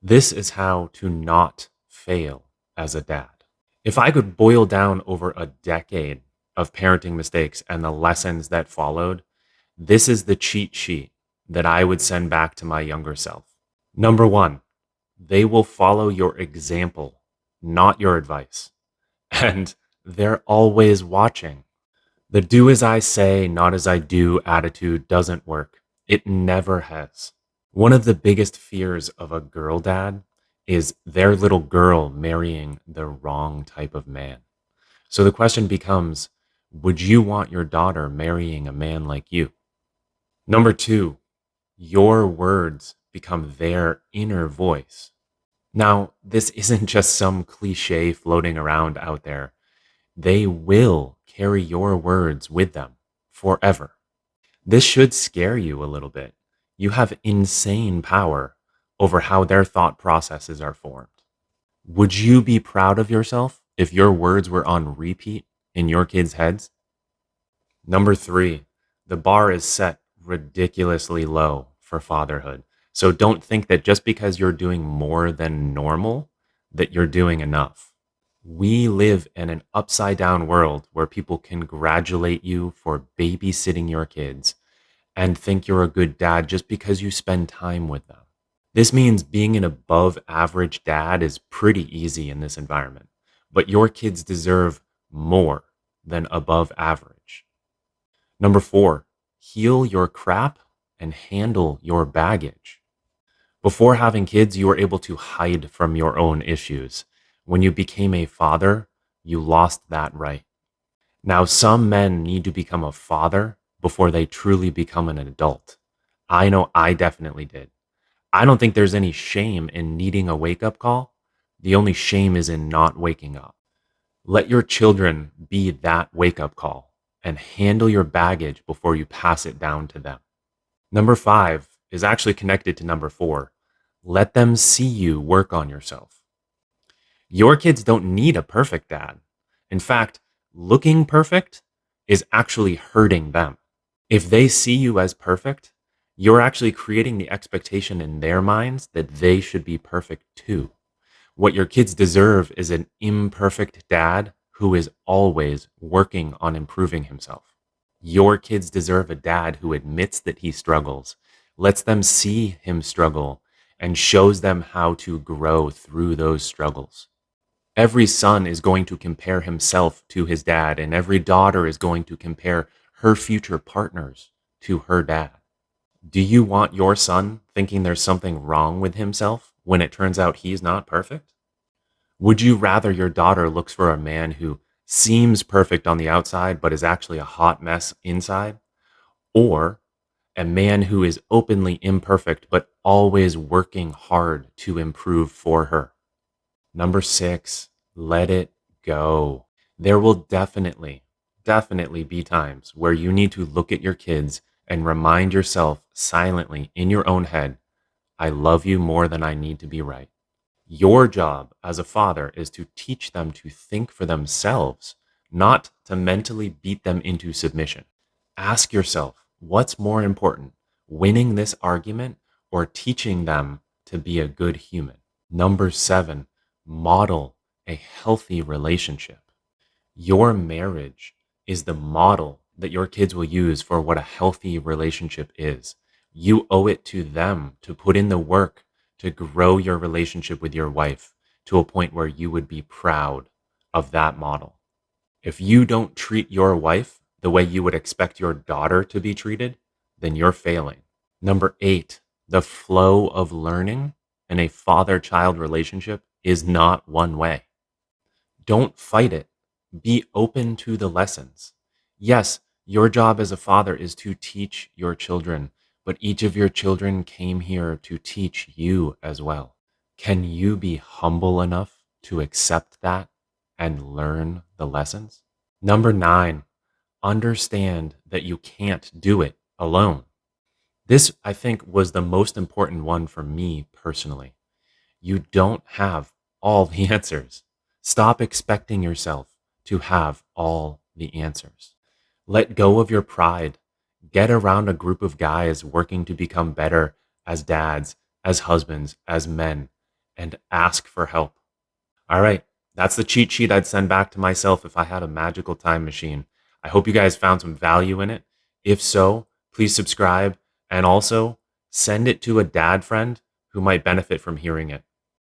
This is how to not fail as a dad. If I could boil down over a decade of parenting mistakes and the lessons that followed, this is the cheat sheet that I would send back to my younger self. Number one, they will follow your example, not your advice. And they're always watching. The do as I say, not as I do attitude doesn't work. It never has. One of the biggest fears of a girl dad is their little girl marrying the wrong type of man. So the question becomes, would you want your daughter marrying a man like you? Number two, your words become their inner voice. Now, this isn't just some cliche floating around out there. They will carry your words with them forever. This should scare you a little bit. You have insane power over how their thought processes are formed. Would you be proud of yourself if your words were on repeat in your kids' heads? Number three, the bar is set ridiculously low for fatherhood. So don't think that just because you're doing more than normal, that you're doing enough. We live in an upside down world where people congratulate you for babysitting your kids and think you're a good dad just because you spend time with them. This means being an above average dad is pretty easy in this environment, but your kids deserve more than above average. Number four, heal your crap and handle your baggage. Before having kids, you were able to hide from your own issues. When you became a father, you lost that right. Now, some men need to become a father before they truly become an adult. I know I definitely did. I don't think there's any shame in needing a wake up call. The only shame is in not waking up. Let your children be that wake up call and handle your baggage before you pass it down to them. Number five is actually connected to number four. Let them see you work on yourself. Your kids don't need a perfect dad. In fact, looking perfect is actually hurting them. If they see you as perfect, you're actually creating the expectation in their minds that they should be perfect too. What your kids deserve is an imperfect dad who is always working on improving himself. Your kids deserve a dad who admits that he struggles, lets them see him struggle, and shows them how to grow through those struggles. Every son is going to compare himself to his dad, and every daughter is going to compare her future partners to her dad. Do you want your son thinking there's something wrong with himself when it turns out he's not perfect? Would you rather your daughter looks for a man who seems perfect on the outside but is actually a hot mess inside? Or a man who is openly imperfect but always working hard to improve for her? Number six, let it go. There will definitely be times where you need to look at your kids and remind yourself silently in your own head, I love you more than I need to be right. Your job as a father is to teach them to think for themselves, not to mentally beat them into submission. Ask yourself, what's more important, winning this argument or teaching them to be a good human? Number seven, model a healthy relationship. Your marriage is the model that your kids will use for what a healthy relationship is. You owe it to them to put in the work to grow your relationship with your wife to a point where you would be proud of that model. If you don't treat your wife the way you would expect your daughter to be treated, then you're failing. Number eight, the flow of learning in a father-child relationship is not one way. Don't fight it. Be open to the lessons. Yes, your job as a father is to teach your children, but each of your children came here to teach you as well. Can you be humble enough to accept that and learn the lessons? Number nine, understand that you can't do it alone. This, I think, was the most important one for me personally. You don't have all the answers. Stop expecting yourself to have all the answers. Let go of your pride. Get around a group of guys working to become better as dads, as husbands, as men, and ask for help. All right. That's the cheat sheet I'd send back to myself if I had a magical time machine. I hope you guys found some value in it. If so, please subscribe and also send it to a dad friend who might benefit from hearing it.